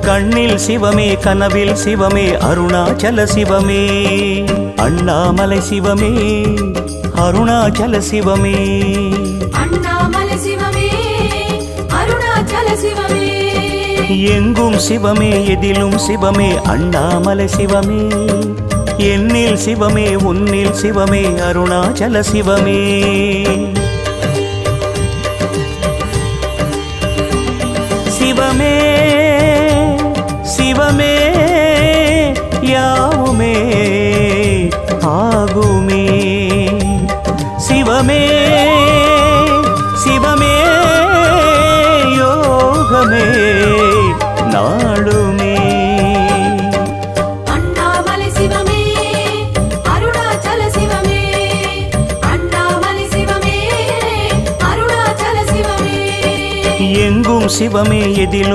கண்ணில் சிவமே கனவில் சிவமே அருணாச்சல சிவமே அண்ணாமலை சிவமே அருணாச்சல சிவமே அண்ணாமலை சிவமே அருணாச்சல சிவமே எங்கும் சிவமே எதிலும் சிவமே அண்ணாமலை சிவமே என்னில் சிவமே உன்னில் சிவமே அருணாச்சல சிவமே சிவமே சிவமே யாவுமே ஆகுமே சிவமே சிவமே யோகமே நாளுமே அண்ணாமலை சிவமே அருணாச்சல சிவமே அண்ணாமலை சிவமே அருணாச்சல சிவமே எங்கும் சிவமே எதிலும்